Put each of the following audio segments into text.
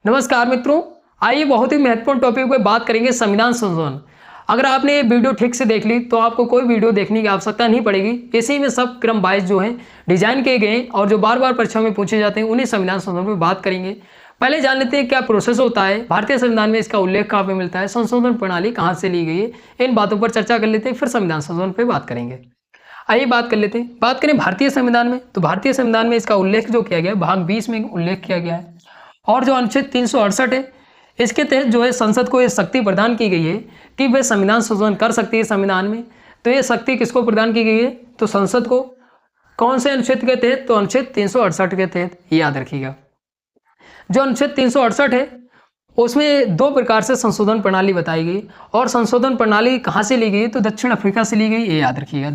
नमस्कार मित्रों, आइए बहुत ही महत्वपूर्ण टॉपिक पे बात करेंगे संविधान संशोधन। अगर आपने ये वीडियो ठीक से देख ली तो आपको कोई वीडियो देखने की आवश्यकता नहीं पड़ेगी। इसी में सब क्रम वाइज जो है डिजाइन किए गए और जो बार बार परीक्षा में पूछे जाते हैं उन्हीं संविधान संशोधन पे बात करेंगे। पहले जान लेते हैं क्या प्रोसेस होता है, भारतीय संविधान में इसका उल्लेख कहाँ पे मिलता है, संशोधन प्रणाली कहाँ से ली गई है, इन बातों पर चर्चा कर लेते हैं, फिर संविधान संशोधन पर बात करेंगे। आइए बात कर लेते हैं। बात करें भारतीय संविधान में, तो भारतीय संविधान में इसका उल्लेख जो किया गया है भाग 20 में उल्लेख किया गया है और जो अनुच्छेद 368 है इसके तहत जो है संसद को ये शक्ति प्रदान की गई है कि वह संविधान संशोधन कर सकती है संविधान में। तो ये शक्ति किसको प्रदान की गई है, तो संसद को। कौन से अनुच्छेद के तहत, तो अनुच्छेद 368 के तहत, याद रखिएगा। जो अनुच्छेद 368 है उसमें दो प्रकार से संशोधन प्रणाली बताई गई और संशोधन प्रणाली कहाँ से ली गई, तो दक्षिण अफ्रीका से ली गई, ये याद रखिएगा।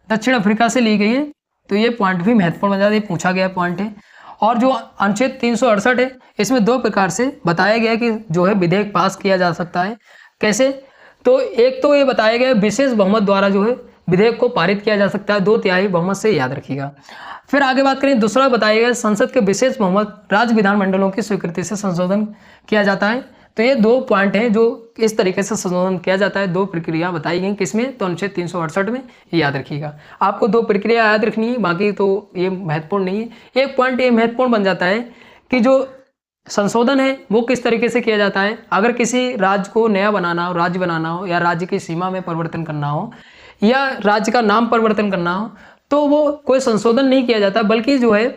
दक्षिण अफ्रीका से ली गई है। तो ये पॉइंट भी महत्वपूर्ण बन जाता है, पूछा गया पॉइंट है। और जो अनुच्छेद 368 है इसमें दो प्रकार से बताया गया कि जो है विधेयक पास किया जा सकता है। कैसे, तो एक तो ये बताया गया विशेष बहुमत द्वारा जो है विधेयक को पारित किया जा सकता है, 2/3 बहुमत से, याद रखिएगा। फिर आगे बात करें, दूसरा बताया गया संसद के विशेष बहुमत राज्य विधानमंडलों की स्वीकृति से संशोधन किया जाता है। तो ये दो पॉइंट हैं जो इस तरीके से संशोधन किया जाता है। दो प्रक्रिया बताई गई किसमें, तो अनुच्छेद 368 में, याद रखिएगा। आपको दो प्रक्रिया याद रखनी है, बाकी तो ये महत्वपूर्ण नहीं है। एक पॉइंट ये महत्वपूर्ण बन जाता है कि जो संशोधन है वो किस तरीके से किया जाता है। अगर किसी राज्य को नया बनाना हो, राज्य बनाना हो, या राज्य की सीमा में परिवर्तन करना हो, या राज्य का नाम परिवर्तन करना हो, तो वो कोई संशोधन नहीं किया जाता, बल्कि जो है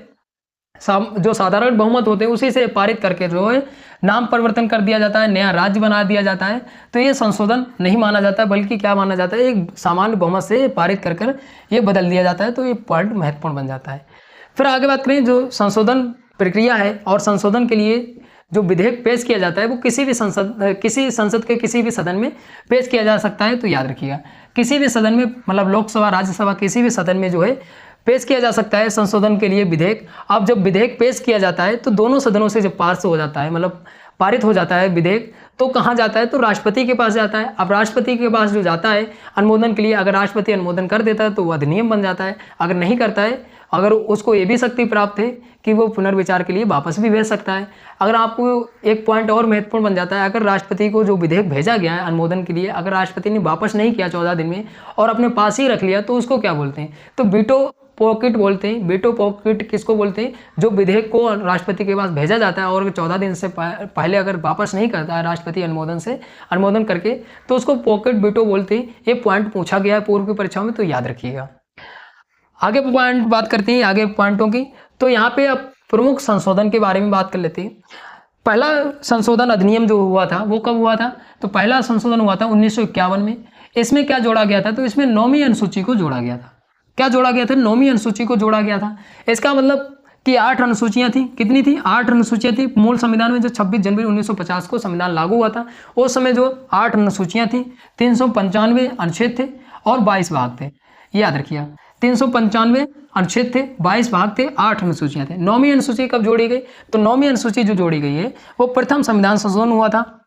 जो साधारण बहुमत होते हैं उसी से पारित करके जो है नाम परिवर्तन कर दिया जाता है, नया राज्य बना दिया जाता है। तो ये संशोधन नहीं माना जाता, बल्कि क्या माना जाता है, एक सामान्य बहुमत से पारित कर कर ये बदल दिया जाता है। तो ये पॉइंट महत्वपूर्ण बन जाता है। फिर आगे बात करें, जो संशोधन प्रक्रिया है और संशोधन के लिए जो विधेयक पेश किया जाता है वो किसी संसद के किसी भी सदन में पेश किया जा सकता है। तो याद रखिएगा, किसी भी सदन में, मतलब लोकसभा, राज्यसभा, किसी भी सदन में जो है पेश किया जा सकता है संशोधन के लिए विधेयक। अब जब विधेयक पेश किया जाता है तो दोनों सदनों से जब पास हो जाता है, मतलब पारित हो जाता है विधेयक, तो कहाँ जाता है, तो राष्ट्रपति के पास जाता है। अब राष्ट्रपति के पास जो जाता है अनुमोदन के लिए, अगर राष्ट्रपति अनुमोदन कर देता है तो वो अधिनियम बन जाता है। अगर नहीं करता है, अगर उसको ये भी शक्ति प्राप्त है कि वो पुनर्विचार के लिए वापस भी भेज सकता है। अगर आपको एक पॉइंट और महत्वपूर्ण बन जाता है, अगर राष्ट्रपति को जो विधेयक भेजा गया है अनुमोदन के लिए, अगर राष्ट्रपति ने वापस नहीं किया 14 दिन में और अपने पास ही रख लिया, तो उसको क्या बोलते हैं, तो वीटो पॉकेट बोलते हैं। वीटो पॉकेट किसको बोलते हैं, जो विधेयक को राष्ट्रपति के पास भेजा जाता है और 14 दिन से पहले अगर वापस नहीं करता है राष्ट्रपति अनुमोदन करके, तो उसको पॉकेट वीटो बोलते हैं। ये पॉइंट पूछा गया है पूर्व की परीक्षाओं में, तो याद रखिएगा। आगे पॉइंट बात करते हैं, आगे पॉइंटों की। तो यहाँ पे अब प्रमुख संशोधन के बारे में बात कर लेते हैं। पहला संशोधन अधिनियम जो हुआ था वो कब हुआ था, तो पहला संशोधन हुआ था 1951 में। इसमें क्या जोड़ा गया था, तो इसमें 9वीं अनुसूची को जोड़ा गया था। क्या जोड़ा गया था, 9वीं अनुसूची को जोड़ा गया था। इसका मतलब कि 8 अनुसूचियां थी। कितनी थी, 8 अनुसूचियां थी। मूल संविधान में जो 26 जनवरी 1950 को संविधान लागू हुआ था उस समय जो 8 अनुसूचियां थी, 395 अनुच्छेद थे और 22 भाग थे, याद रखिए। 395 अनुच्छेद थे, 22 भाग थे, 8 अनुसूचियां थे। 9वीं अनुसूची कब जोड़ी गई, तो 9वीं अनुसूची जो जोड़ी गई है वो प्रथम संविधान संशोधन हुआ था।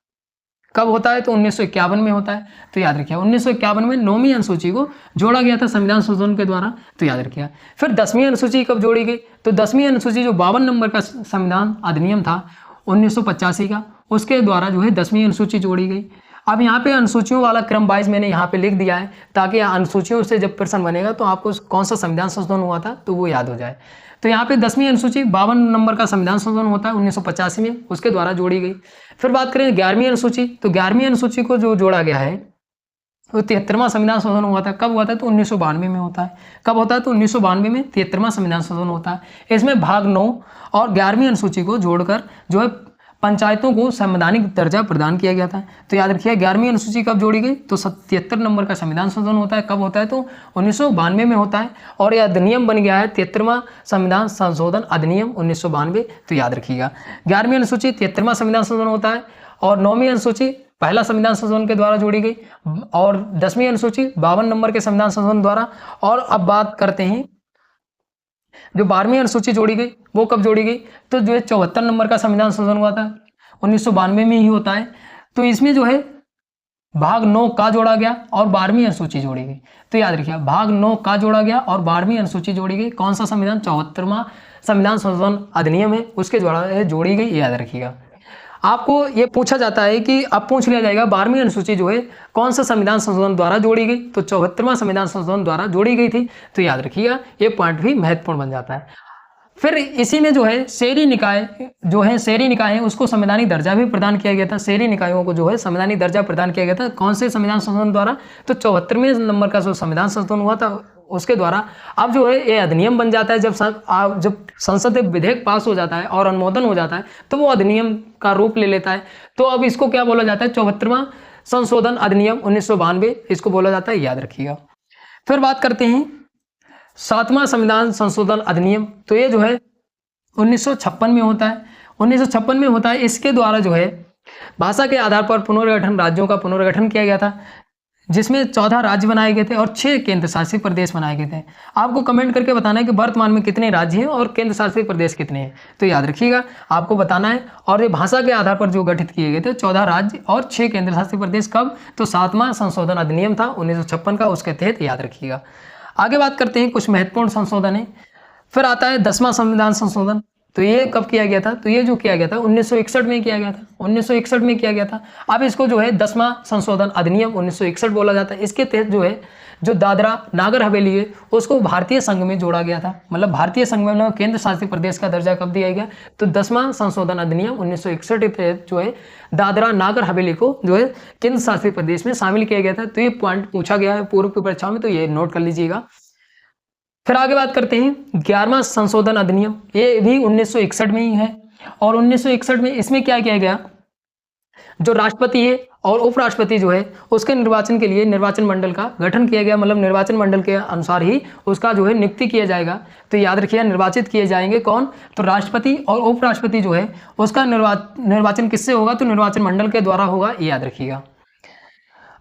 कब होता है, तो 1951 में होता है। तो याद रखिए 1951 में 9वीं अनुसूची को जोड़ा गया था संविधान संशोधन के द्वारा। तो याद रखिए। फिर 10वीं अनुसूची कब जोड़ी गई, तो 10वीं अनुसूची जो 52 नंबर का संविधान अधिनियम था 1985 का, उसके द्वारा जो है 10वीं अनुसूची जोड़ी गई। अब यहाँ पे अनुसूचियों वाला क्रम वाइज मैंने यहाँ पे लिख दिया है ताकि अनुसूचियों से जब प्रश्न बनेगा तो आपको कौन सा संविधान संशोधन हुआ था तो वो याद हो जाए। तो यहाँ पे 10वीं अनुसूची 52 नंबर का संविधान संशोधन होता है 1985 में, उसके द्वारा जोड़ी गई। फिर बात करें 11वीं अनुसूची, तो 11वीं अनुसूची को जो जोड़ा गया है वो 73वां संविधान संशोधन हुआ था। कब हुआ था, तो 1992 में होता है। कब होता है, तो 1992 में 73वां संविधान संशोधन होता है। इसमें भाग 9 और 11वीं अनुसूची को जोड़कर जो है पंचायतों को संवैधानिक दर्जा प्रदान किया गया था। तो याद रखिए 11वीं अनुसूची कब जोड़ी गई, तो 77 नंबर का संविधान संशोधन होता है। कब होता है, तो 1992 में होता है और यह अधिनियम बन गया है 73वां संविधान संशोधन अधिनियम 1992। तो याद रखिएगा 11वीं अनुसूची 73वां संविधान संशोधन होता है और 9वीं अनुसूची पहला संविधान संशोधन के द्वारा जोड़ी गई और 10वीं अनुसूची 52 नंबर के संविधान संशोधन द्वारा। और अब बात करते हैं जो 12वीं अनुसूची जोड़ी गई वो कब जोड़ी गई, तो जो है 74 नंबर का संविधान संशोधन हुआ था 1992 में ही होता है। तो इसमें जो है भाग 9 का जोड़ा गया और 12वीं अनुसूची जोड़ी गई। तो याद रखिए भाग 9 का जोड़ा गया और 12वीं अनुसूची जोड़ी गई। कौन सा संविधान, 74वां संविधान संशोधन अधिनियम है उसके द्वारा जोड़ी गई, याद रखिएगा। आपको ये पूछा जाता है कि अब पूछ लिया जाएगा 12वीं अनुसूची जो है कौन सा संविधान संशोधन द्वारा जोड़ी गई, तो 74वां संविधान संशोधन द्वारा जोड़ी गई थी, तो याद रखिएगा ये पॉइंट भी महत्वपूर्ण बन जाता है। फिर इसी में जो है शहरी निकाय जो है, शहरी निकाय है उसको संवैधानिक दर्जा भी प्रदान किया गया था। शहरी निकायों को जो है संवैधानिक दर्जा प्रदान किया गया था कौन से संविधान संशोधन द्वारा, तो 74वें नंबर का जो संविधान संशोधन हुआ था उसके द्वारा। अब जो है ये अधिनियम बन जाता है जब संसद में विधेयक पास हो जाता है और अनुमोदन हो जाता है तो वो अधिनियम का रूप ले लेता है। तो अब इसको क्या बोला जाता है, 74वां संशोधन अधिनियम 1992 इसको बोला जाता है, याद रखिएगा। फिर बात करते हैं 7वां संविधान संशोधन अधिनियम, तो ये जो है 1956 में होता है। 1956 में होता है, इसके द्वारा जो है भाषा के आधार पर पुनर्गठन राज्यों का पुनर्गठन किया गया था, जिसमें 14 राज्य बनाए गए थे और 6 केंद्र शासित प्रदेश बनाए गए थे। आपको कमेंट करके बताना है कि वर्तमान में कितने राज्य हैं और केंद्र शासित प्रदेश कितने हैं, तो याद रखिएगा आपको बताना है। और ये भाषा के आधार पर जो गठित किए गए थे 14 राज्य और 6 केंद्र शासित प्रदेश, कब, तो 7वां संशोधन अधिनियम था 1956 का, उसके तहत, याद रखिएगा। आगे बात करते हैं कुछ महत्वपूर्ण संशोधन है। फिर आता है 10वां संविधान संशोधन, तो ये कब किया गया था, तो ये जो किया गया था 1961 में किया गया था, 1961 में किया गया था। अब इसको जो है 10वां संशोधन अधिनियम 1961 बोला जाता है। इसके तहत जो है जो दादरा नागर हवेली है उसको भारतीय संघ में जोड़ा गया था, मतलब भारतीय संघ में केंद्र शासित प्रदेश का दर्जा कब दिया गया, तो 10वां संशोधन अधिनियम 1961 के तहत जो है दादरा नागर हवेली को जो है केंद्र शासित प्रदेश में शामिल किया गया था। तो ये पॉइंट पूछा गया है पूर्व की परीक्षा में, तो ये नोट कर लीजिएगा। फिर आगे बात करते हैं 11वां संशोधन अधिनियम, ये भी 1961 में ही है। और 1961 में इसमें क्या किया गया, जो राष्ट्रपति है और उपराष्ट्रपति जो है उसके निर्वाचन के लिए निर्वाचन मंडल का गठन किया गया, मतलब निर्वाचन मंडल के अनुसार ही उसका जो है नियुक्ति किया जाएगा। तो याद रखिए निर्वाचित किए जाएंगे कौन, तो राष्ट्रपति और उपराष्ट्रपति जो है उसका निर्वाचन किससे होगा, तो निर्वाचन मंडल के द्वारा होगा, ये याद रखिएगा।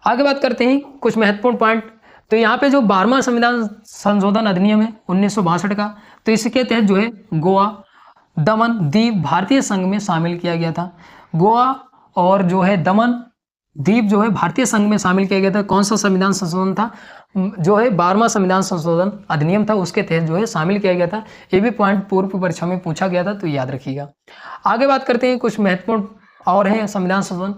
आगे बात करते हैं कुछ महत्वपूर्ण पॉइंट। तो यहाँ पे जो 12वां संविधान संशोधन अधिनियम है 1962 का, तो इसके तहत जो है गोवा, दमन, दीव भारतीय संघ में शामिल किया गया था। गोवा और जो है दमन, दीव जो है भारतीय संघ में शामिल किया गया था। कौन सा संविधान संशोधन था, जो है 12वां संविधान संशोधन अधिनियम था, उसके तहत जो है शामिल किया गया था। ये भी पॉइंट पूर्व की परीक्षा में पूछा गया था, तो याद रखिएगा। आगे बात करते हैं कुछ महत्वपूर्ण और है संविधान संशोधन।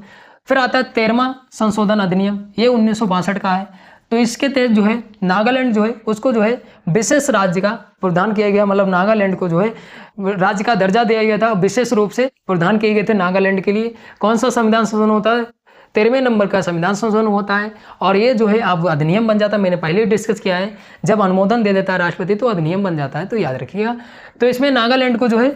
फिर आता है 13वां संशोधन अधिनियम, ये 1962 का है। तो इसके तहत जो है नागालैंड जो है उसको जो है विशेष राज्य का प्रदान किया गया, मतलब नागालैंड को जो है राज्य का दर्जा दिया गया था, विशेष रूप से प्रदान किए गए थे नागालैंड के लिए। कौन सा संविधान संशोधन होता है, 13वें नंबर का संविधान संशोधन होता है। और ये जो है अब अधिनियम बन जाता है, मैंने पहले डिस्कस किया है, जब अनुमोदन दे देता है राष्ट्रपति तो अधिनियम बन जाता है, तो याद रखिएगा। तो इसमें नागालैंड को जो है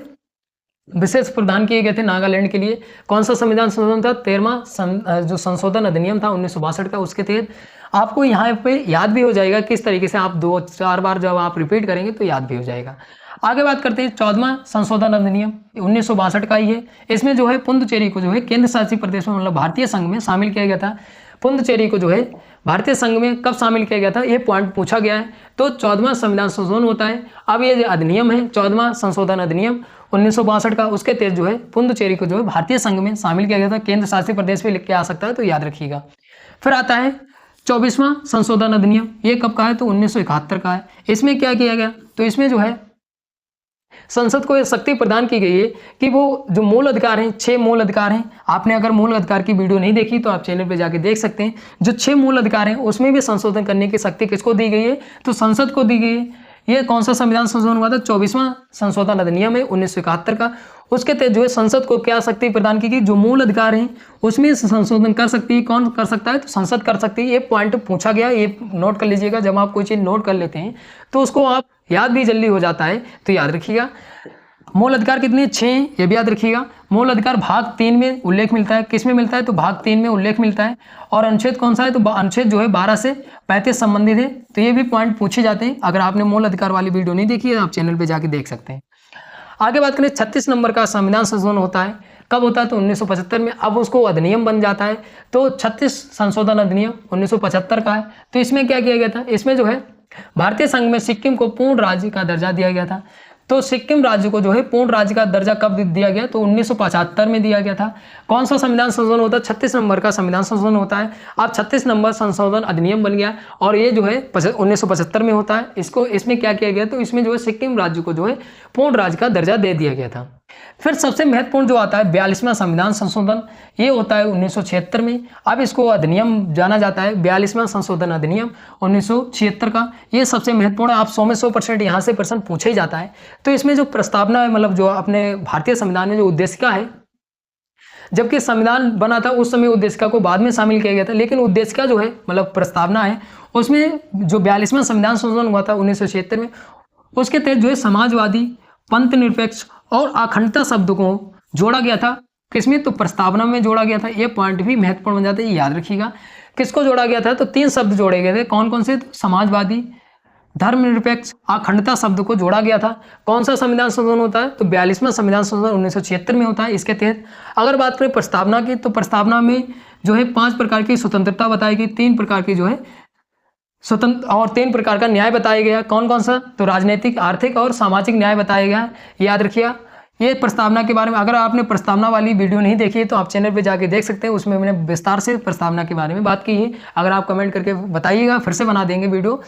विशेष प्रदान किए गए थे नागालैंड के लिए। कौन सा संविधान संशोधन था, 13वां जो संशोधन अधिनियम था 1962 का, उसके तहत। आपको यहाँ पे याद भी हो जाएगा किस तरीके से, आप 2-4 बार जब आप रिपीट करेंगे तो याद भी हो जाएगा। आगे बात करते हैं 14वां संशोधन अधिनियम 1962 का ही है। इसमें जो है पुडुचेरी को जो है केंद्र शासित प्रदेश में, मतलब भारतीय संघ में शामिल किया गया था। पुडुचेरी को जो है भारतीय संघ में कब शामिल किया गया था, ये पॉइंट पूछा गया है। तो 14वां संविधान संशोधन होता है। अब ये जो अधिनियम है 14वां संशोधन अधिनियम 1962 का, उसके तहत जो है पुडुचेरी को जो है भारतीय संघ में शामिल किया गया था। केंद्र शासित प्रदेश में लिख के आ सकता है, तो याद रखिएगा। फिर आता है 24वां संशोधन अधिनियम, ये कब का है, तो 1971 का है। इसमें क्या किया गया, तो इसमें जो है संसद को यह शक्ति प्रदान की गई है कि वो जो मूल अधिकार हैं, 6 मूल अधिकार हैं। आपने अगर मूल अधिकार की वीडियो नहीं देखी तो आप चैनल पे जाके देख सकते हैं। जो 6 मूल अधिकार हैं उसमें भी संशोधन करने की शक्ति किसको दी गई है, तो संसद को दी गई है। ये कौन सा संविधान संशोधन हुआ था, 24वां संशोधन अधिनियम है 1971 का। उसके तहत जो है संसद को क्या शक्ति प्रदान की गई, जो मूल अधिकार हैं उसमें संशोधन कर सकती है। कौन कर सकता है, तो संसद कर सकती है। ये पॉइंट पूछा गया, ये नोट कर लीजिएगा। जब आप कोई चीज़ नोट कर लेते हैं तो उसको आप याद भी जल्दी हो जाता है, तो याद रखिएगा। मूल अधिकार कितने, 6, ये भी याद रखिएगा। मूल अधिकार भाग 3 में उल्लेख मिलता है, किस में मिलता है, तो भाग 3 में उल्लेख मिलता है। और अनुच्छेद कौन सा है, तो अनुच्छेद जो है 12 से 35 संबंधित है। तो ये भी पॉइंट पूछे जाते हैं। अगर आपने मूल अधिकार वाली वीडियो नहीं देखी है आप चैनल पे जाके देख सकते हैं। आगे बात करें 36 नंबर का संविधान संशोधन होता है, कब होता है, तो 1975 में। अब उसको अधिनियम बन जाता है, तो 36 संशोधन अधिनियम 1975 का है। तो इसमें क्या किया गया था, इसमें जो है भारतीय संघ में सिक्किम को पूर्ण राज्य का दर्जा दिया गया था। तो सिक्किम राज्य को जो है पूर्ण राज्य का दर्जा कब दिया गया, तो 1975 में दिया गया था। कौन सा संविधान संशोधन होता है, 36 नंबर का संविधान संशोधन होता है। अब 36 नंबर संशोधन अधिनियम बन गया और ये जो है 1975 में होता है। इसमें क्या किया गया, तो इसमें जो है सिक्किम राज्य को जो है पूर्ण राज्य का दर्जा दे दिया गया था। फिर सबसे महत्वपूर्ण जो आता है 42वां संविधान संशोधन, ये होता है 1976 में। अब इसको अधिनियम जाना जाता है 42वां संशोधन अधिनियम 1976 का। ये सबसे महत्वपूर्ण है, आप 100 में 100% यहाँ से प्रश्न पूछा ही जाता है। तो इसमें जो प्रस्तावना है, मतलब जो अपने भारतीय संविधान में जो उद्देशिका है, जबकि संविधान बना था उस समय उद्देशिका को बाद में शामिल किया गया था, लेकिन उद्देशिका जो है मतलब प्रस्तावना है, उसमें जो 42वां संविधान संशोधन हुआ था 1976 में, उसके तहत जो है समाजवादी, पंथ निरपेक्ष और अखंडता शब्द को जोड़ा गया था। किसमें, तो प्रस्तावना में जोड़ा गया था। ये पॉइंट भी महत्वपूर्ण बन जाता है, याद रखिएगा। किसको जोड़ा गया था, तो 3 शब्द जोड़े गए थे। कौन कौन से, तो समाजवादी, धर्मनिरपेक्ष, अखंडता शब्द को जोड़ा गया था। कौन सा संविधान संशोधन होता है, तो 42वां संविधान संशोधन 1976 में होता है। इसके तहत अगर बात करें प्रस्तावना की, तो प्रस्तावना में जो है 5 प्रकार की स्वतंत्रता बताई गई, 3 प्रकार की जो है स्वतंत्र और 3 प्रकार का न्याय बताया गया। कौन कौन सा, तो राजनीतिक, आर्थिक और सामाजिक न्याय बताया गया। याद रखिएगा ये प्रस्तावना के बारे में। अगर आपने प्रस्तावना वाली वीडियो नहीं देखी है तो आप चैनल पे जाके देख सकते हैं, उसमें मैंने विस्तार से प्रस्तावना के बारे में बात की है। अगर आप कमेंट करके बताइएगा, फिर से बना देंगे वीडियो।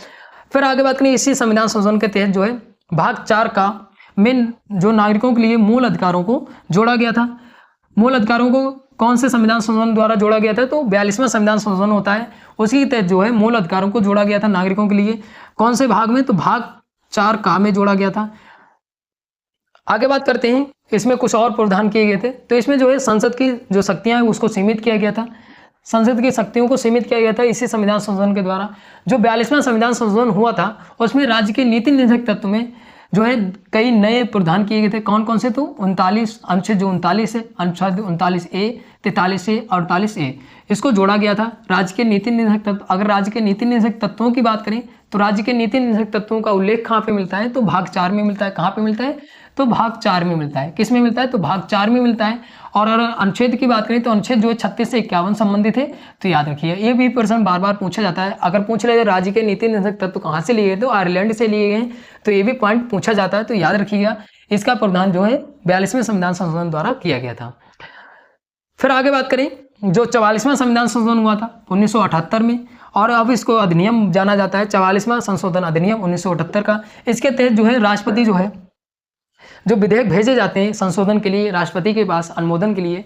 फिर आगे बात करें, इसी संविधान संशोधन के तहत जो है भाग 4 का में जो नागरिकों के लिए मूल अधिकारों को जोड़ा गया था। मूल अधिकारों को कौन से संविधान संशोधन द्वारा जोड़ा गया था, तो 42वां संविधान संशोधन होता है, उसी के तहत जो है मूल अधिकारों को जोड़ा गया था नागरिकों के लिए। कौन से भाग में, तो भाग 4 का में जोड़ा गया था। आगे बात करते हैं, इसमें कुछ और प्रावधान किए गए थे। तो इसमें जो है संसद की जो शक्तियां हैं उसको सीमित किया गया था। संसद की शक्तियों को सीमित किया गया था इसी संविधान संशोधन के द्वारा। जो 42वां संविधान संशोधन हुआ था उसमें राज्य के नीति निर्धारक तत्व में जो है कई नए प्रावधान किए गए थे। कौन कौन से, तो 39 अनुच्छेद जो 39 है, अनुच्छेद 39A, 43A और 48A, इसको जोड़ा गया था। राज्य के नीति निर्धारक तत्व, अगर राज्य के नीति निर्धारक तत्वों की बात करें तो राज्य के नीति निर्धारक तत्वों का उल्लेख कहाँ पे मिलता है, तो भाग 4 में मिलता है। कहाँ पे मिलता है, तो भाग 4 में मिलता है। किस में मिलता है, तो भाग 4 में मिलता है। और अगर अनुच्छेद की बात करें तो अनुच्छेद जो है 36 से 51 संबंधित है। तो याद रखिए ये भी प्रश्न बार बार पूछा जाता है। अगर पूछ ले राज्य के नीति निर्धारक तत्व कहाँ से लिए गए, तो आयरलैंड से लिए गए, तो ये भी पॉइंट पूछा जाता है। तो याद रखिएगा इसका प्रावधान जो है 42वें संविधान संशोधन द्वारा किया गया था। फिर आगे बात करें, जो 44वां संविधान संशोधन हुआ था 1978 में, और अब इसको अधिनियम जाना जाता है 44वां संशोधन अधिनियम 1978 का। इसके तहत जो है राष्ट्रपति जो है जो विधेयक भेजे जाते हैं संशोधन के लिए राष्ट्रपति के पास अनुमोदन के लिए,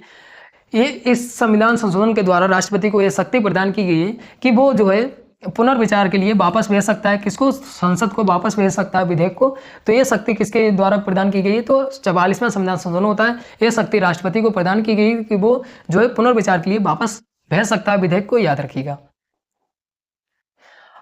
ये इस संविधान संशोधन के द्वारा राष्ट्रपति को यह शक्ति प्रदान की गई है कि वो जो है पुनर्विचार के लिए वापस भेज सकता है। किसको, संसद को वापस भेज सकता है विधेयक को। तो ये शक्ति किसके द्वारा प्रदान की गई है, तो 44वां संविधान संशोधन होता है। ये शक्ति राष्ट्रपति को प्रदान की गई कि वो जो है पुनर्विचार के लिए वापस भेज सकता है विधेयक को। याद रखिएगा।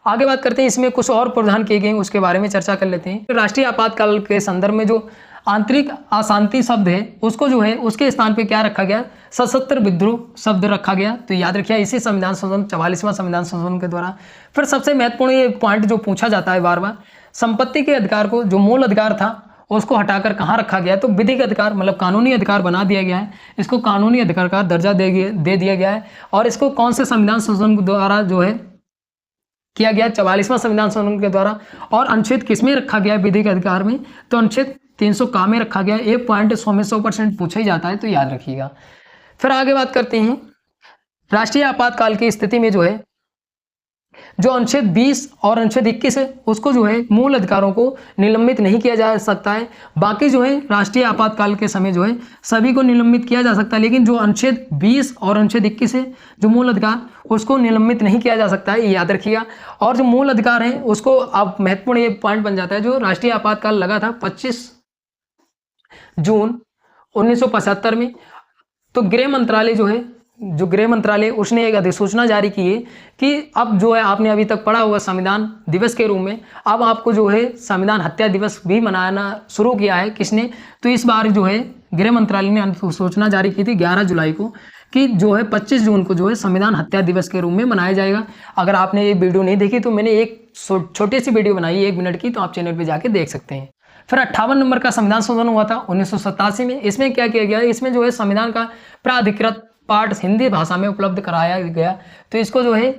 आगे बात करते हैं, इसमें कुछ और प्रावधान किए गए हैं उसके बारे में चर्चा कर लेते हैं। राष्ट्रीय आपातकाल के संदर्भ में जो आंतरिक अशांति शब्द है उसको जो है उसके स्थान पे क्या रखा गया, सशस्त्र विद्रोह शब्द रखा गया। तो याद रखिए इसी संविधान संशोधन 44वां संविधान संशोधन के द्वारा। फिर सबसे महत्वपूर्ण ये पॉइंट जो पूछा जाता है बार बार, संपत्ति के अधिकार को जो मूल अधिकार था उसको हटाकर कहाँ रखा गया, तो विधिक अधिकार मतलब कानूनी अधिकार बना दिया गया है। इसको कानूनी अधिकार का दर्जा दे दिया गया है। और इसको कौन से संविधान संशोधन द्वारा जो है किया गया, 44वां संविधान संशोधन के द्वारा। और अनुच्छेद किसमें रखा गया विधिक अधिकार में, तो अनुच्छेद 300 का में रखा गया। ये पॉइंट 100 में 100% पूछा ही जाता है, तो याद रखिएगा। फिर आगे बात करते हैं, राष्ट्रीय आपातकाल की स्थिति में जो है जो अनुच्छेद 20 और अनुच्छेद 21 है उसको जो है मूल अधिकारों को निलंबित नहीं किया जा सकता है। बाकी जो है राष्ट्रीय आपातकाल के समय जो है सभी को निलंबित किया जा सकता है, लेकिन जो अनुच्छेद 20 और अनुच्छेद 21 है जो मूल अधिकार उसको निलंबित नहीं किया जा सकता है, ये याद रखिएगा। और जो मूल अधिकार है उसको अब महत्वपूर्ण ये पॉइंट बन जाता है, जो राष्ट्रीय आपातकाल लगा था 25 जून 1975 में, तो गृह मंत्रालय जो है गृह मंत्रालय उसने एक अधिसूचना जारी की है कि अब जो है आपने अभी तक पढ़ा हुआ संविधान दिवस के रूप में अब आपको जो है संविधान हत्या दिवस भी मनाना शुरू किया है। किसने, तो इस बार जो है गृह मंत्रालय ने अधिसूचना जारी की थी 11 जुलाई को कि जो है 25 जून को जो है संविधान हत्या दिवस के रूप में मनाया जाएगा। अगर आपने ये वीडियो नहीं देखी तो मैंने एक छोटी सी वीडियो बनाई 1 मिनट की, तो आप चैनल पर जाके देख सकते हैं। फिर 58 नंबर का संविधान संशोधन हुआ था 1987 में। इसमें क्या किया गया, इसमें जो है संविधान का प्राधिकृत पाठ हिंदी भाषा में उपलब्ध कराया गया। तो इसको जो है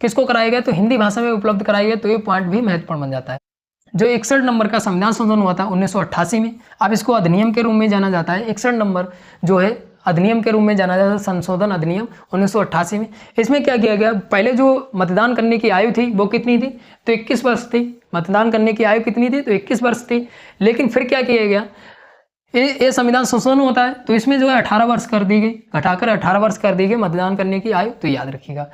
किसको कराया गया, तो हिंदी भाषा में उपलब्ध कराया गया। तो ये पॉइंट भी महत्वपूर्ण बन जाता है। जो 61 नंबर का संविधान संशोधन हुआ था 1988 में, अब इसको अधिनियम के रूप में जाना जाता है। 61 नंबर जो है अधिनियम के रूप में जाना जाता है, संशोधन अधिनियम 1988 में। इसमें क्या किया गया, पहले जो मतदान करने की आयु थी वो कितनी थी, तो 21 वर्ष थी। मतदान करने की आयु कितनी थी, तो 21 वर्ष थी। लेकिन फिर क्या किया गया, ये संविधान संशोधन होता है तो इसमें जो है 18 वर्ष कर दी गई, घटाकर 18 वर्ष कर दी गई मतदान करने की आयु। तो याद रखिएगा,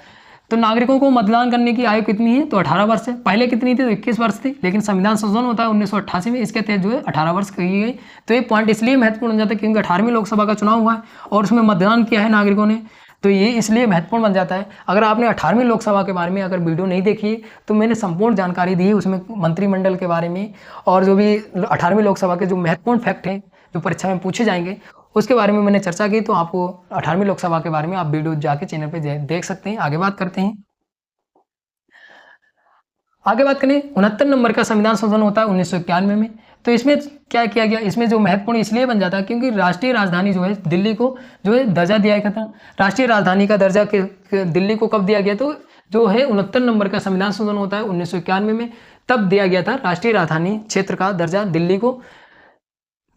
तो नागरिकों को मतदान करने की आयु कितनी है, तो 18 वर्ष है। पहले कितनी थी, तो 21 वर्ष थी। लेकिन संविधान संशोधन होता है 1988 में, इसके तहत जो है 18 वर्ष की गई। तो ये पॉइंट इसलिए महत्वपूर्ण बन जाता है क्योंकि 18वीं लोकसभा का चुनाव हुआ है और उसमें मतदान किया है नागरिकों ने, तो ये इसलिए महत्वपूर्ण बन जाता है। अगर आपने 18वीं लोकसभा के बारे में अगर वीडियो नहीं देखी तो मैंने संपूर्ण जानकारी दी है उसमें, मंत्रिमंडल के बारे में और जो भी 18वीं लोकसभा के जो महत्वपूर्ण फैक्ट हैं जो परीक्षा में पूछे जाएंगे उसके बारे में मैंने चर्चा की। तो आपको 18वीं लोकसभा के बारे में आप वीडियो जाके चैनल पे देख सकते हैं। आगे बात करते हैं। आगे बात करें 69 नंबर का संविधान संशोधन होता है 1991 में। तो इसमें क्या किया गया, इसमें जो महत्वपूर्ण इसलिए बन जाता है क्योंकि राष्ट्रीय राजधानी जो है दिल्ली को जो है दर्जा दिया गया था। राष्ट्रीय राजधानी का दर्जा दिल्ली को कब दिया गया, तो जो है 69 नंबर का संविधान संशोधन होता है 1991 में, तब दिया गया था राष्ट्रीय राजधानी क्षेत्र का दर्जा दिल्ली को।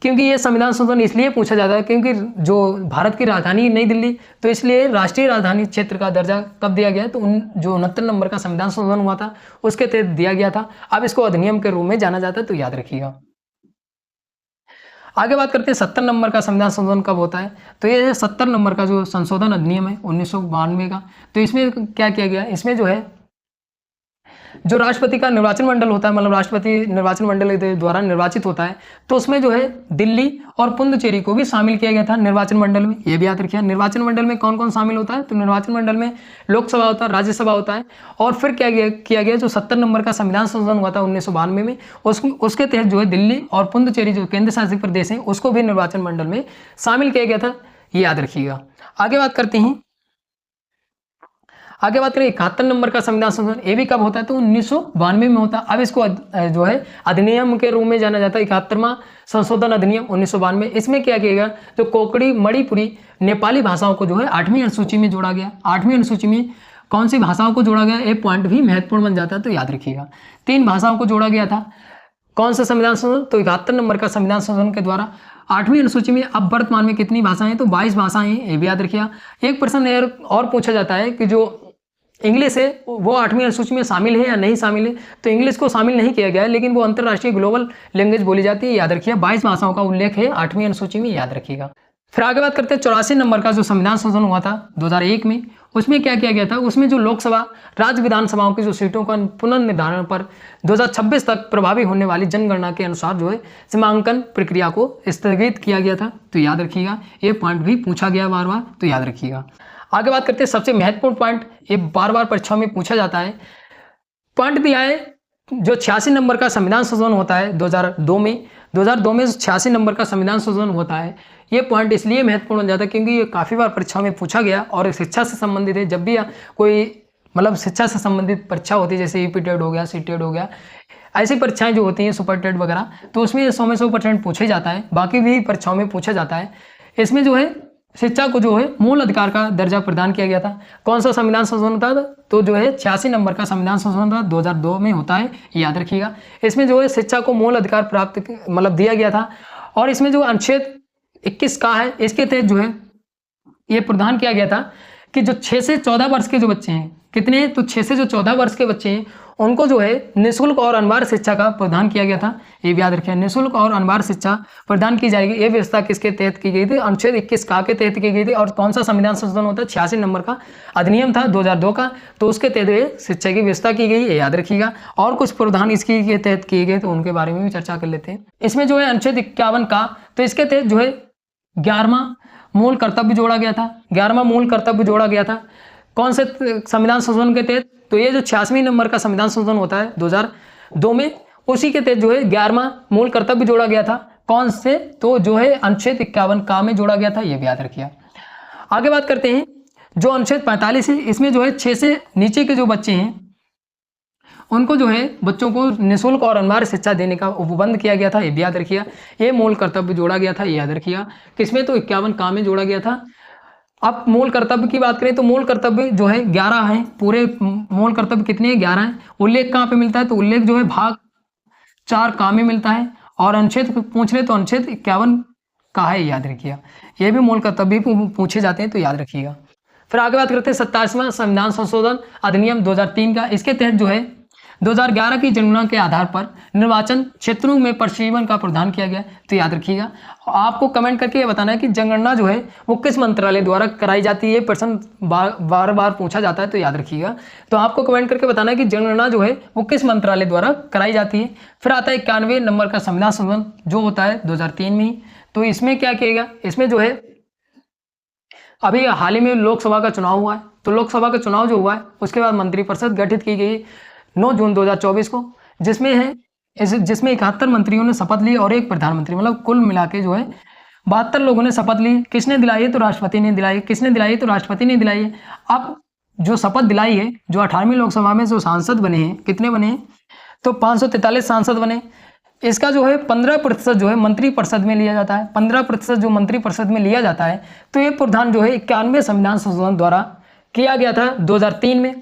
क्योंकि ये संविधान संशोधन इसलिए पूछा जाता है क्योंकि जो भारत की राजधानी नई दिल्ली, तो इसलिए राष्ट्रीय राजधानी क्षेत्र का दर्जा कब दिया गया, तो जो 69 नंबर का संविधान संशोधन हुआ था उसके तहत दिया गया था। अब इसको अधिनियम के रूप में जाना जाता है, तो याद रखिएगा। आगे बात करते हैं 70 नंबर का संविधान संशोधन कब होता है, तो ये 70 नंबर का जो संशोधन अधिनियम है 1992 का। तो इसमें क्या किया गया, इसमें जो है जो राष्ट्रपति का निर्वाचन मंडल होता है, मतलब राष्ट्रपति निर्वाचन मंडल के द्वारा निर्वाचित होता है, तो उसमें जो है दिल्ली और पुडुचेरी को भी शामिल किया गया था निर्वाचन मंडल में। ये भी याद रखिए, निर्वाचन मंडल में कौन कौन शामिल होता है, तो निर्वाचन मंडल में लोकसभा होता है, राज्यसभा होता है। और फिर क्या किया गया, जो 70 नंबर का संविधान संशोधन हुआ था 1992 में, उसके तहत जो है दिल्ली और पुडुचेरी जो केंद्र शासित प्रदेश है उसको भी निर्वाचन मंडल में शामिल किया गया था। ये याद रखिएगा। आगे बात करते हैं। आगे बात करें 71 नंबर का संविधान संशोधन, ये भी कब होता है, तो 1992 में होता है। अब इसको जो है अधिनियम के रूप में जाना जाता है, 71वां संशोधन अधिनियम 1992। इसमें क्या किया गया, जो कोंकणी, मणिपुरी, नेपाली भाषाओं को जो है 8वीं अनुसूची में जोड़ा गया। 8वीं अनुसूची में कौन सी भाषाओं को जोड़ा गया, ये पॉइंट भी महत्वपूर्ण बन जाता है, तो याद रखिएगा। 3 भाषाओं को जोड़ा गया था। कौन सा संविधान संशोधन, तो 71 नंबर का संविधान संशोधन के द्वारा 8वीं अनुसूची में अब वर्तमान में कितनी भाषाएं, तो 22 भाषाएं हैं, ये भी याद रखिएगा। एक प्रश्न और पूछा जाता है कि जो इंग्लिश है वो 8वीं अनुसूची में शामिल है या नहीं शामिल है, तो इंग्लिश को शामिल नहीं किया गया है, लेकिन वो अंतर्राष्ट्रीय ग्लोबल लैंग्वेज बोली जाती है, याद रखिए। 22 भाषाओं का उल्लेख है 8वीं अनुसूची में, याद रखिएगा। फिर आगे बात करते हैं 84 नंबर का जो संविधान संशोधन हुआ था 2001 में। उसमें क्या किया गया था, उसमें जो लोकसभा राज्य विधानसभाओं की जो सीटों का पुनर्निर्धारण पर 2026 तक प्रभावी होने वाली जनगणना के अनुसार जो है सीमांकन प्रक्रिया को स्थगित किया गया था, तो याद रखिएगा। ये पॉइंट भी पूछा गया बार बार, तो याद रखिएगा। आगे बात करते हैं सबसे महत्वपूर्ण पॉइंट, ये बार बार परीक्षाओं में पूछा जाता है। पॉइंट दिया है जो 86 नंबर का संविधान संशोधन होता है 2002 में। 2002 में 86 नंबर का संविधान संशोधन होता है। ये पॉइंट इसलिए महत्वपूर्ण बन जाता है क्योंकि ये काफ़ी बार परीक्षाओं में पूछा गया और शिक्षा से संबंधित है। जब भी कोई मतलब शिक्षा से संबंधित परीक्षा होती है, जैसे यूपी टेट हो गया, सी टेट हो गया, ऐसी परीक्षाएं जो होती हैं सुपर टेट वगैरह, तो उसमें 100 में 100% पूछा जाता है। बाकी भी परीक्षाओं में पूछा जाता है। इसमें जो है शिक्षा को जो है मूल अधिकार का दर्जा प्रदान किया गया था। कौन सा संविधान संशोधन था, तो जो है 86 नंबर का संविधान संशोधन था, 2002 में होता है, याद रखिएगा। इसमें जो है शिक्षा को मूल अधिकार प्राप्त मतलब दिया गया था। और इसमें जो अनुच्छेद 21 का है, इसके तहत जो है ये प्रदान किया गया था कि जो 6 से 14 वर्ष के जो बच्चे हैं, कितने हैं, तो 6 से जो 14 वर्ष के बच्चे हैं उनको जो है निःशुल्क और अनिवार्य शिक्षा का प्रदान किया गया था। ये भी याद रखें, निःशुल्क और अनिवार्य शिक्षा प्रदान की जाएगी। ये व्यवस्था किसके तहत की गई थी, अनुच्छेद 21 का के तहत की गई थी। और कौन सा संविधान संशोधन होता है, 86 नंबर का अधिनियम था 2002 का, तो उसके तहत शिक्षा की व्यवस्था की गई, ये याद रखिएगा। और कुछ प्रावधान इसकी के तहत किए गए, तो उनके बारे में भी चर्चा कर लेते हैं। इसमें जो है अनुच्छेद 51 का, तो इसके तहत जो है 11वां मूल कर्तव्य जोड़ा गया था। 11वां मूल कर्तव्य जोड़ा गया था कौन से संविधान संशोधन के तहत, तो ये जो 86 नंबर का संविधान संशोधन होता है 2002 में, उसी के तहत जो है 11वां मूल कर्तव्य जोड़ा गया था। कौन से, तो जो है अनुच्छेद 51 का में जोड़ा गया था, ये भी याद रखिए। आगे बात करते हैं जो अनुच्छेद 45 है, इसमें जो है 6 से नीचे के जो बच्चे हैं उनको जो है बच्चों को निःशुल्क और अनिवार्य शिक्षा देने का उपबंध किया गया था, ये भी याद रखिएगा। ये मूल कर्तव्य जोड़ा गया था, ये याद रखिएगा। किसमें, तो 51 का में जोड़ा गया था। अब मूल कर्तव्य की बात करें तो मूल कर्तव्य जो है 11 हैं, पूरे मूल कर्तव्य कितने हैं, 11 हैं। उल्लेख कहाँ पे मिलता है, तो उल्लेख जो है भाग 4 का में मिलता है, और अनुच्छेद पूछ ले तो अनुच्छेद 51 का है, याद रखिएगा। ये भी मूल कर्तव्य भी पूछे जाते हैं तो याद रखिएगा। फिर आगे बात करते हैं 27वां संविधान संशोधन अधिनियम 2003 का। इसके तहत जो है 2011 की जनगणना के आधार पर निर्वाचन क्षेत्रों में प्रशिक्षण का प्रावधान किया गया, तो याद रखिएगा। आपको कमेंट करके ये बताना है कि जनगणना जो है वो किस मंत्रालय द्वारा कराई जाती है। प्रश्न बार बार पूछा जाता है, तो याद रखिएगा। तो आपको कमेंट करके बताना है कि जनगणना जो है वो किस मंत्रालय द्वारा कराई जाती है। फिर आता है 91 नंबर का संविधान संशोधन, जो होता है 2003 में ही। तो इसमें क्या किएगा, इसमें जो है अभी हाल ही में लोकसभा का चुनाव हुआ है, तो लोकसभा का चुनाव जो हुआ है उसके बाद मंत्रिपरिषद गठित की गई 9 जून 2024 को, जिसमें 71 मंत्रियों ने शपथ ली और एक प्रधानमंत्री, मतलब कुल मिला के जो है 72 लोगों ने शपथ ली। किसने दिलाई है, तो राष्ट्रपति ने दिलाई है। किसने दिलाई है, तो राष्ट्रपति ने दिलाई है। अब जो शपथ दिलाई है, जो 18वीं लोकसभा में जो सांसद बने हैं, कितने बने हैं, तो 543 सांसद बने। इसका जो है 15% जो है मंत्रिपरिषद में लिया जाता है, 15% जो मंत्रिपरिषद में लिया जाता है। तो ये प्रावधान जो है 91 संविधान संशोधन द्वारा किया गया था 2003 में।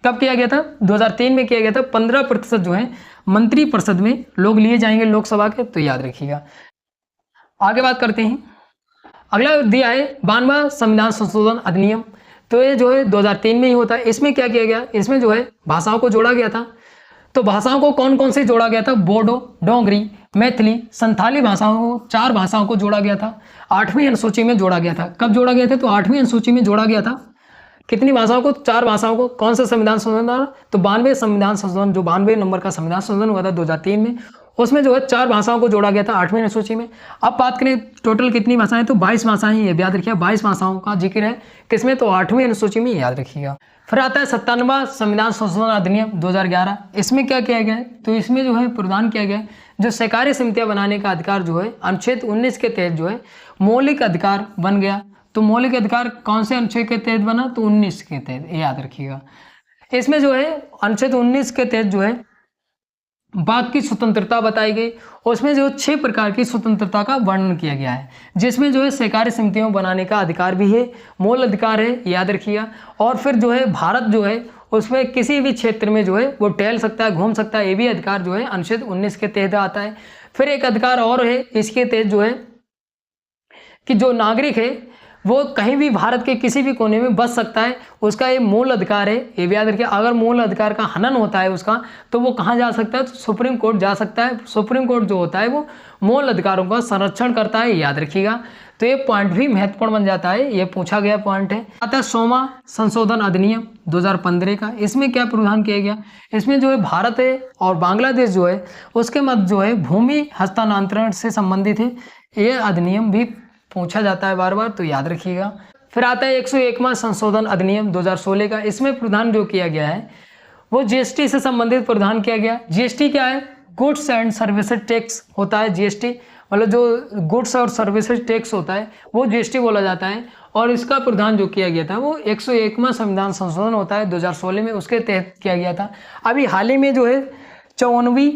कब किया गया था, 2003 में किया गया था। 15% जो है मंत्रिपरिषद में लोग लिए जाएंगे लोकसभा के, तो याद रखिएगा। आगे बात करते हैं, अगला दिया है 92वां संविधान संशोधन अधिनियम। तो ये जो है 2003 में ही होता है। इसमें क्या किया गया, इसमें जो है भाषाओं को जोड़ा गया था। तो भाषाओं को कौन कौन से जोड़ा गया था, बोडो, डोगरी, मैथिली, संथाली भाषाओं को, 4 भाषाओं को जोड़ा गया था। 8वीं अनुसूची में जोड़ा गया था। कब जोड़ा गया था, तो 8वीं अनुसूची में जोड़ा गया था। कितनी भाषाओं को, 4 भाषाओं को। कौन सा संविधान संशोधन द्वारा, तो 92 संविधान संशोधन, जो 92 नंबर का संविधान संशोधन हुआ था 2003 में, उसमें जो है 4 भाषाओं को जोड़ा गया था 8वीं अनुसूची में। अब बात करें टोटल कितनी भाषाएं, तो 22 भाषाएं, ये याद रखिएगा। 22 भाषाओं का जिक्र है किसमें, तो 8वीं अनुसूची में, याद रखिएगा। फिर आता है 97वां संविधान संशोधन अधिनियम 2011। इसमें क्या किया गया है, तो इसमें जो है प्रावधान किया गया है जो सहकारी समितियां बनाने का अधिकार जो है अनुच्छेद 19 के तहत जो है मौलिक अधिकार बन गया। तो मौलिक अधिकार कौन से अनुच्छेद के तहत बना, तो 19 के तहत, याद रखिएगा। इसमें जो है अनुच्छेद 19 के तहत जो है वाक की स्वतंत्रता बताई गई। उसमें जो 6 प्रकार की स्वतंत्रता का वर्णन किया गया है, जिसमें जो है सहकारी समितियों बनाने का अधिकार भी है, मूल अधिकार है, याद रखिएगा। और फिर जो है भारत जो है उसमें किसी भी क्षेत्र में जो है वो टहल सकता है, घूम सकता है, ये भी अधिकार जो है अनुच्छेद 19 के तहत आता है। फिर एक अधिकार और है इसके तहत जो है कि जो नागरिक है वो कहीं भी भारत के किसी भी कोने में बस सकता है, उसका ये मूल अधिकार है, ये भी याद रखिए। अगर मूल अधिकार का हनन होता है उसका, तो वो कहाँ जा सकता है, तो सुप्रीम कोर्ट जा सकता है। सुप्रीम कोर्ट जो होता है वो मूल अधिकारों का संरक्षण करता है, याद रखिएगा। तो ये पॉइंट भी महत्वपूर्ण बन जाता है, ये पूछा गया पॉइंट है। आता है 100वां संशोधन अधिनियम 2015 का। इसमें क्या प्रावधान किया गया, इसमें जो है भारत है और बांग्लादेश जो है उसके मध्य जो है भूमि हस्तांतरण से संबंधित है, ये अधिनियम भी पूछा जाता है बार बार, तो याद रखिएगा। फिर आता है 101वां संशोधन अधिनियम 2016 का। इसमें प्रावधान जो किया गया है वो जीएसटी से संबंधित प्रावधान किया गया। जीएसटी क्या है, गुड्स एंड सर्विसेज टैक्स होता है जीएसटी, मतलब जो गुड्स और सर्विसेज टैक्स होता है वो जीएसटी बोला जाता है। और इसका प्रावधान जो किया गया था वो 101वां संविधान संशोधन होता है 2016 में, उसके तहत किया गया था। अभी हाल ही में जो है 54वीं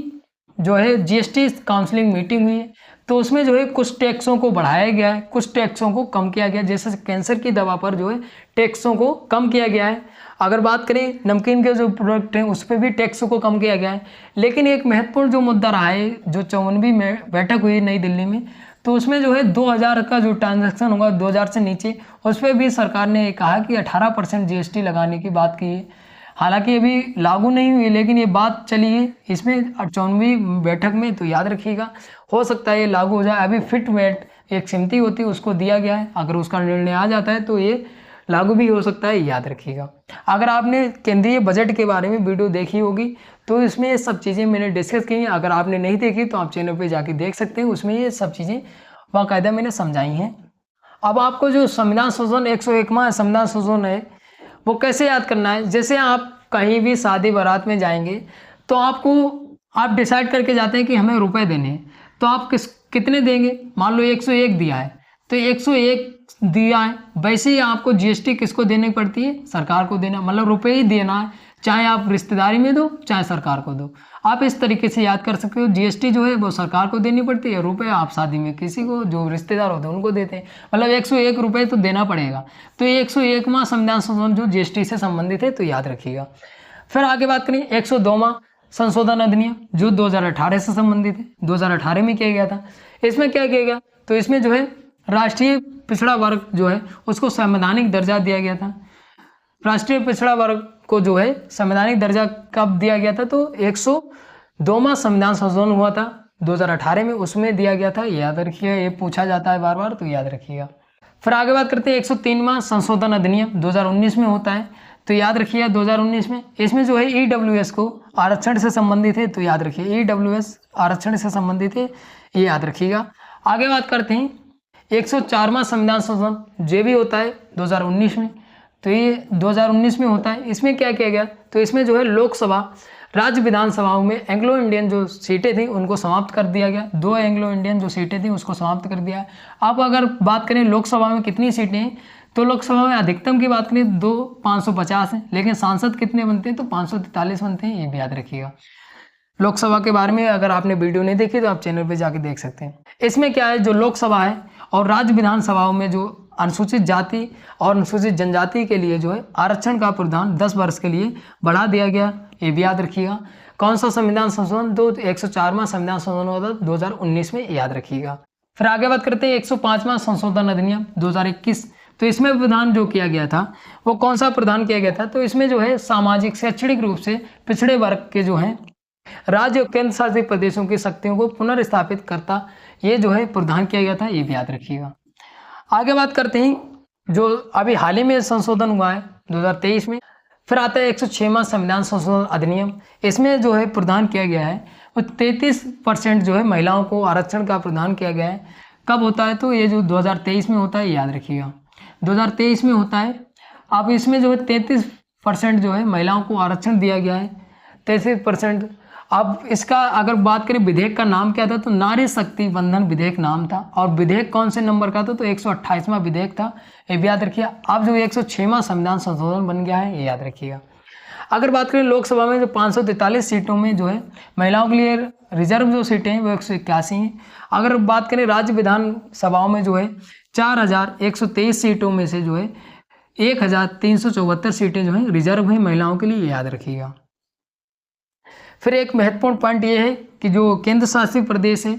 जो है जीएसटी काउंसिलिंग मीटिंग हुई है, तो उसमें जो है कुछ टैक्सों को बढ़ाया गया है, कुछ टैक्सों को कम किया गया। जैसे कैंसर की दवा पर जो है टैक्सों को कम किया गया है। अगर बात करें नमकीन के जो प्रोडक्ट हैं उस पर भी टैक्स को कम किया गया है। लेकिन एक महत्वपूर्ण जो मुद्दा रहा है, जो 54वीं में बैठक हुई नई दिल्ली में, तो उसमें जो है 2000 का जो ट्रांजैक्शन होगा 2000 से नीचे, उस पर भी सरकार ने कहा कि 18% जीएसटी लगाने की बात की है। हालांकि अभी लागू नहीं हुई, लेकिन ये बात चली है इसमें 54वीं बैठक में, तो याद रखिएगा हो सकता है ये लागू हो जाए। अभी फिट वेट एक समिति होती है उसको दिया गया है, अगर उसका निर्णय आ जाता है तो ये लागू भी हो सकता है, याद रखिएगा। अगर आपने केंद्रीय बजट के बारे में वीडियो देखी होगी तो इसमें ये सब चीज़ें मैंने डिस्कस की हैं। अगर आपने नहीं देखी तो आप चैनल पे जाके देख सकते हैं, उसमें ये सब चीज़ें बाकायदा मैंने समझाई हैं। अब आपको जो संविधान संशोधन 101वां संविधान संशोधन है वो कैसे याद करना है, जैसे आप कहीं भी शादी बारात में जाएंगे तो आप डिसाइड करके जाते हैं कि हमें रुपए देने हैं, तो आप कितने देंगे। मान लो 101 दिया है तो 101 दिया है, वैसे ही आपको जीएसटी किसको देनी पड़ती है, सरकार को देना, मतलब रुपए ही देना है, चाहे आप रिश्तेदारी में दो चाहे सरकार को दो। आप इस तरीके से याद कर सकते हो, जीएसटी जो है वो सरकार को देनी पड़ती है, रुपए आप शादी में किसी को जो रिश्तेदार होते हैं उनको देते हैं, मतलब 101 रुपये तो देना पड़ेगा। तो ये 101वां संविधान संशोधन जो जीएसटी से संबंधित है, तो याद रखिएगा। फिर आगे बात करें 102वां संशोधन अधिनियम जो 2018 से संबंधित है, 2018 में किया गया था। इसमें क्या किया गया, तो इसमें जो है राष्ट्रीय पिछड़ा वर्ग जो है उसको संवैधानिक दर्जा दिया गया था। राष्ट्रीय पिछड़ा वर्ग को जो है संवैधानिक दर्जा कब दिया गया था, तो 102वां संविधान संशोधन हुआ था 2018 में, उसमें दिया गया था। याद रखिएगा, ये पूछा जाता है बार बार, तो याद रखिएगा। फिर आगे बात करते हैं 103वां संशोधन अधिनियम 2019 में होता है, तो याद रखिएगा 2019 में। इसमें जो है EWS को आरक्षण से संबंधित है, तो याद रखिए EWS आरक्षण से संबंधित है, ये याद रखिएगा। आगे बात करते हैं 104वां संविधान संशोधन जो भी होता है 2019 में, तो ये 2019 में होता है। इसमें क्या किया गया, तो इसमें जो है लोकसभा राज्य विधानसभाओं में एंग्लो इंडियन जो सीटें थी उनको समाप्त कर दिया गया। 2 एंग्लो इंडियन जो सीटें थी उसको समाप्त कर दिया। अब अगर बात करें लोकसभा में कितनी सीटें हैं, तो लोकसभा में अधिकतम की बात करें 550 हैं, लेकिन सांसद कितने बनते हैं, तो 543 बनते हैं, ये भी याद रखिएगा। लोकसभा के बारे में अगर आपने वीडियो नहीं देखी तो आप चैनल पे जाके देख सकते हैं। इसमें क्या है, जो लोकसभा है और राज्य विधानसभाओं में जो अनुसूचित जाति और अनुसूचित जनजाति के लिए जो है आरक्षण का प्रावधान 10 वर्ष के लिए बढ़ा दिया गया, ये भी याद रखिएगा। कौन सा संविधान संशोधन, 104वां संविधान संशोधन हुआ था 2019 में, याद रखिएगा। फिर आगे बात करते हैं 105वां संशोधन अधिनियम 2021, तो इसमें प्रावधान जो किया गया था वो कौन सा प्रावधान किया गया था, तो इसमें जो है सामाजिक शैक्षणिक रूप से पिछड़े वर्ग के जो हैं राज्य और केंद्र शासित प्रदेशों की शक्तियों को पुनर्स्थापित करता, ये जो है प्रावधान किया गया था, ये भी याद रखिएगा। आगे बात करते हैं जो अभी हाल ही में संशोधन हुआ है 2023 में। फिर आता है 106वां संविधान संशोधन अधिनियम। इसमें जो है प्रावधान किया गया है वो 33% जो है महिलाओं को आरक्षण का प्रावधान किया गया है। कब होता है, तो ये जो 2023 में होता है, याद रखिएगा 2023 में होता है। अब इसमें जो है 33% जो है महिलाओं को आरक्षण दिया गया है, 33%। अब इसका अगर बात करें विधेयक का नाम क्या था, तो नारी शक्ति बंधन विधेयक नाम था। और विधेयक कौन से नंबर का था, तो 128वां विधेयक था, ये भी याद रखिए। अब जो 106वां संविधान संशोधन बन गया है, ये याद रखिएगा। अगर बात करें लोकसभा में जो 543 सीटों में जो है महिलाओं के लिए रिजर्व जो सीटें हैं वो 181 हैं। अगर बात करें राज्य विधानसभाओं में जो है 4123 सीटों में से जो है 1374 सीटें जो हैं रिजर्व हैं महिलाओं के लिए, याद रखिएगा। फिर एक महत्वपूर्ण पॉइंट ये है कि जो केंद्र शासित प्रदेश है,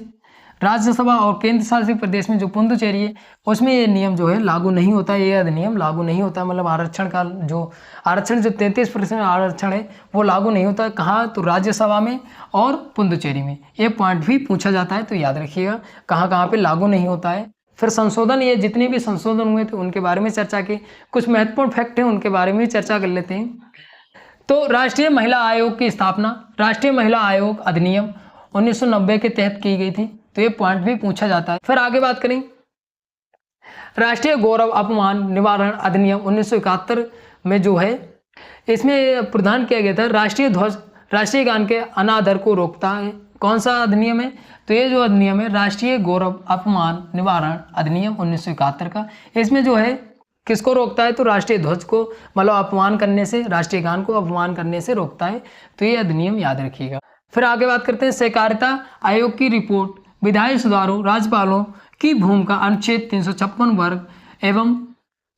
राज्यसभा और केंद्र शासित प्रदेश में जो पुडुचेरी है उसमें ये नियम जो है लागू नहीं होता है, ये अधिनियम लागू नहीं होता। मतलब आरक्षण जो 33% आरक्षण है वो लागू नहीं होता है। कहाँ, तो राज्यसभा में और पुडुचेरी में। ये पॉइंट भी पूछा जाता है, तो याद रखिएगा कहाँ कहाँ पे लागू नहीं होता है। फिर संशोधन, ये जितने भी संशोधन हुए थे उनके बारे में चर्चा की। कुछ महत्वपूर्ण फैक्ट हैं उनके बारे में भी चर्चा कर लेते हैं। तो राष्ट्रीय महिला आयोग की स्थापना राष्ट्रीय महिला आयोग अधिनियम 1990 के तहत की गई थी, तो ये पॉइंट भी पूछा जाता है। फिर आगे बात करें राष्ट्रीय गौरव अपमान निवारण अधिनियम 1971 में जो है इसमें प्रावधान किया गया था राष्ट्रीय ध्वज राष्ट्रीय गान के अनादर को रोकता है। कौन सा अधिनियम है, तो ये जो अधिनियम है राष्ट्रीय गौरव अपमान निवारण अधिनियम 1971 का। इसमें जो है किसको रोकता है, तो राष्ट्रीय ध्वज को मतलब अपमान करने से, राष्ट्रीय गान को अपमान करने से रोकता है, तो ये अधिनियम याद रखिएगा। फिर आगे बात करते हैं सहकारिता आयोग की रिपोर्ट विधायी सुधारों राज्यपालों की भूमिका अनुच्छेद 356 वर्ग एवं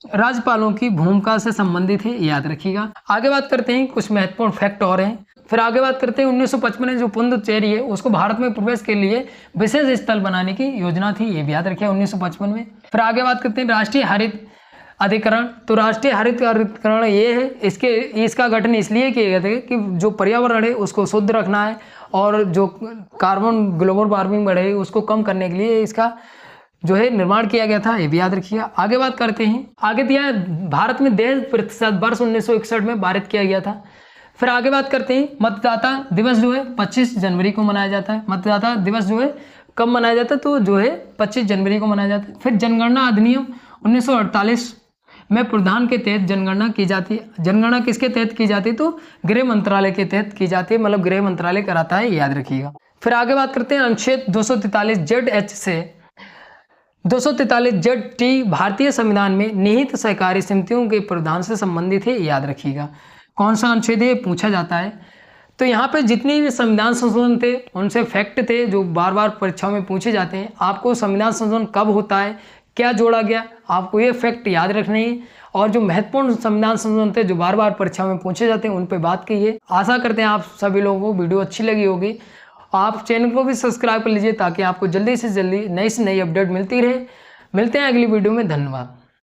राज्यपालों की भूमिका से संबंधित है, याद रखिएगा। आगे बात करते हैं कुछ महत्वपूर्ण फैक्ट और हैं। फिर आगे बात करते हैं 1955 में जो पुडुचेरी है उसको भारत में प्रवेश के लिए विशेष स्थल बनाने की योजना थी, ये भी याद रखिए 1955 में। फिर आगे बात करते हैं राष्ट्रीय हरित अधिकरण। तो राष्ट्रीय हरित अधिकरण ये है, इसका गठन इसलिए किया गया था कि जो पर्यावरण है उसको शुद्ध रखना है और जो कार्बन ग्लोबल वार्मिंग बढ़े उसको कम करने के लिए इसका जो है निर्माण किया गया था, ये भी याद रखिएगा। आगे बात करते हैं, आगे दिया है भारत में 10% वर्ष 1961 में पारित किया गया था। फिर आगे बात करते हैं मतदाता दिवस जो है 25 जनवरी को मनाया जाता है। मतदाता दिवस जो है कब मनाया जाता है, तो जो है 25 जनवरी को मनाया जाता है। फिर जनगणना अधिनियम 1948 में प्रावधान के तहत जनगणना की जाती है। जनगणना किसके तहत की जाती है, तो गृह मंत्रालय के तहत की जाती है, मतलब गृह मंत्रालय कराता है, याद रखिएगा। फिर आगे बात करते हैं अनुच्छेद 243 से 243 भारतीय संविधान में निहित सहकारी समितियों के प्रावधान से संबंधित है, याद रखिएगा। कौन सा अनुच्छेद है पूछा जाता है। तो यहाँ पे जितने भी संविधान संशोधन थे उनसे फैक्ट थे जो बार बार परीक्षाओं में पूछे जाते हैं। आपको संविधान संशोधन कब होता है, क्या जोड़ा गया, आपको ये फैक्ट याद रखने हैं। और जो महत्वपूर्ण संविधान संशोधन थे जो बार बार परीक्षा में पूछे जाते हैं उन पर बात कीजिए। आशा करते हैं आप सभी लोगों को वीडियो अच्छी लगी होगी। आप चैनल को भी सब्सक्राइब कर लीजिए ताकि आपको जल्दी से जल्दी नई से नई अपडेट मिलती रहे। मिलते हैं अगली वीडियो में। धन्यवाद।